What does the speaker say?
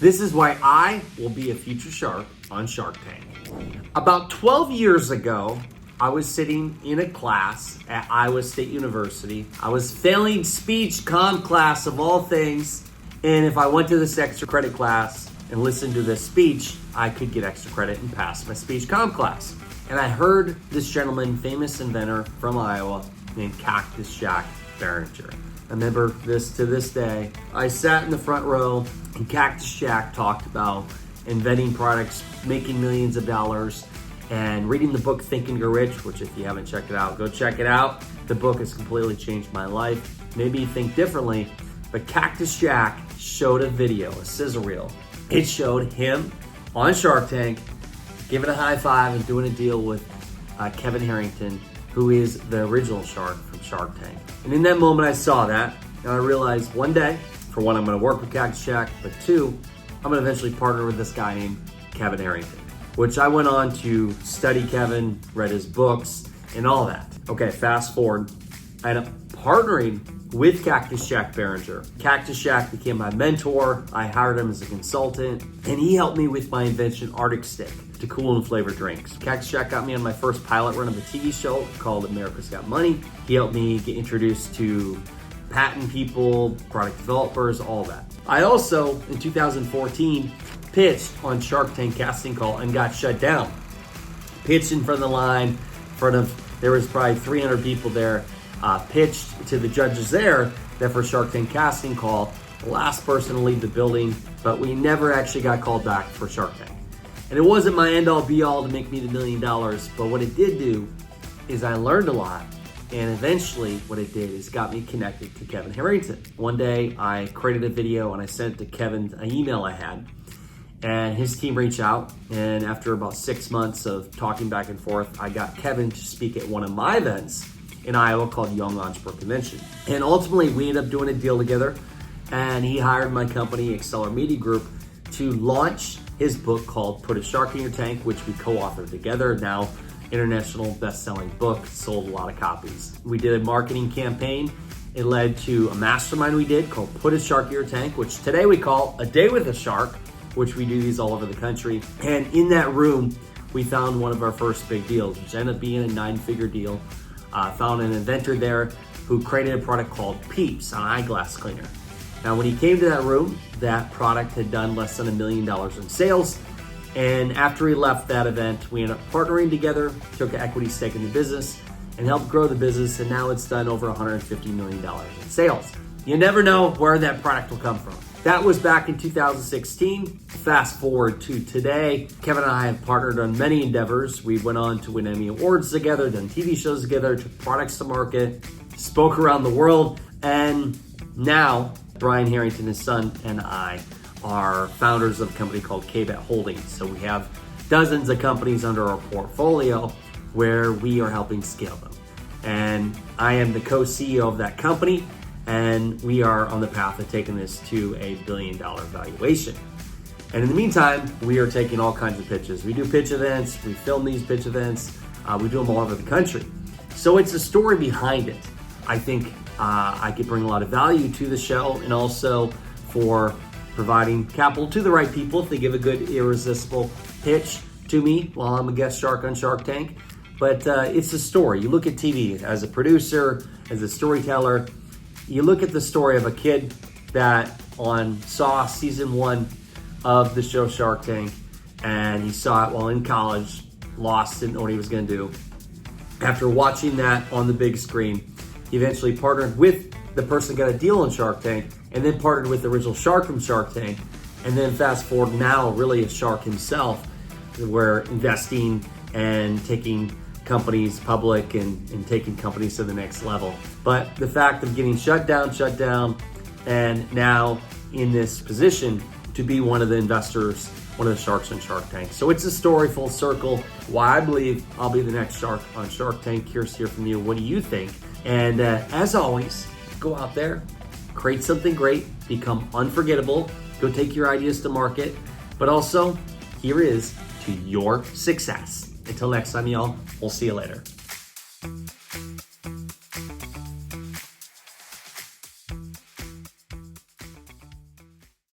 This is why I will be a future shark on Shark Tank. About 12 years ago, I was sitting in a class at Iowa State University. I was failing speech comm class of all things. And if I went to this extra credit class and listened to this speech, I could get extra credit and pass my speech comm class. And I heard this gentleman, famous inventor from Iowa, named Cactus Jack Barringer. I remember this to this day. I sat in the front row and Cactus Jack talked about inventing products, making millions of dollars, and reading the book Think and Grow Rich, which if you haven't checked it out, go check it out. The book has completely changed my life, made me think differently. But Cactus Jack showed a video, a sizzle reel. It showed him on Shark Tank giving a high five and doing a deal with Kevin Harrington, who is the original shark from Shark Tank. And in that moment I saw that, and I realized one day, for one, I'm gonna work with Cactus Jack, but two, I'm gonna eventually partner with this guy named Kevin Harrington, which I went on to study Kevin, read his books, and all that. Okay, fast forward, I ended up partnering with Cactus Jack Barringer. Cactus Jack became my mentor. I hired him as a consultant, and he helped me with my invention, Arctic Stick, to cool and flavor drinks. Cactus Jack got me on my first pilot run of a TV show called America's Got Money. He helped me get introduced to patent people, product developers, all that. I also, in 2014, pitched on Shark Tank casting call and got shut down. Pitched in front of the line, in front of, there was probably 300 people there, pitched to the judges there that for Shark Tank casting call, the last person to leave the building, but we never actually got called back for Shark Tank. And it wasn't my end all be all to make me the $1 million, but what it did do is I learned a lot. And eventually what it did is got me connected to Kevin Harrington. One day I created a video and I sent to Kevin an email I had, and his team reached out. And after about 6 months of talking back and forth, I got Kevin to speak at one of my events in Iowa called Young Entrepreneur Convention. And ultimately we ended up doing a deal together, and he hired my company, Acceler Media Group, to launch his book called Put a Shark in Your Tank, which we co-authored together. Now, international best-selling book, sold a lot of copies. We did a marketing campaign. It led to a mastermind we did called Put a Shark in Your Tank, which today we call A Day with a Shark, which we do these all over the country. And in that room, we found one of our first big deals, which ended up being a 9-figure deal. Found an inventor there who created a product called Peeps, an eyeglass cleaner. Now, when he came to that room, that product had done less than $1 million in sales. And after he left that event, we ended up partnering together, took an equity stake in the business, and helped grow the business. And now it's done over $150 million in sales. You never know where that product will come from. That was back in 2016. Fast forward to today, Kevin and I have partnered on many endeavors. We went on to win Emmy Awards together, done TV shows together, took products to market, spoke around the world, and now Brian Harrington, his son, and I are founders of a company called KBET Holdings. So we have dozens of companies under our portfolio where we are helping scale them. And I am the co-CEO of that company, and we are on the path of taking this to a $1 billion valuation. And in the meantime, we are taking all kinds of pitches. We do pitch events, we film these pitch events, we do them all over the country. So it's a story behind it. I think I could bring a lot of value to the show, and also for providing capital to the right people if they give a good, irresistible pitch to me while I'm a guest shark on Shark Tank. But it's a story. You look at TV as a producer, as a storyteller, you look at the story of a kid that saw season 1 of the show Shark Tank, and he saw it while in college, lost, didn't know what he was gonna do. After watching that on the big screen, he eventually partnered with the person that got a deal on Shark Tank, and then partnered with the original shark from Shark Tank. And then fast forward now, really a shark himself, we're investing and taking companies public and taking companies to the next level. But the fact of getting shut down, and now in this position to be one of the investors, one of the sharks on Shark Tank. So it's a story full circle, why I believe I'll be the next shark on Shark Tank. Curious to hear from you. What do you think? And as always, go out there, create something great, become unforgettable, go take your ideas to market, but also here is to your success. Until next time, y'all, we'll see you later.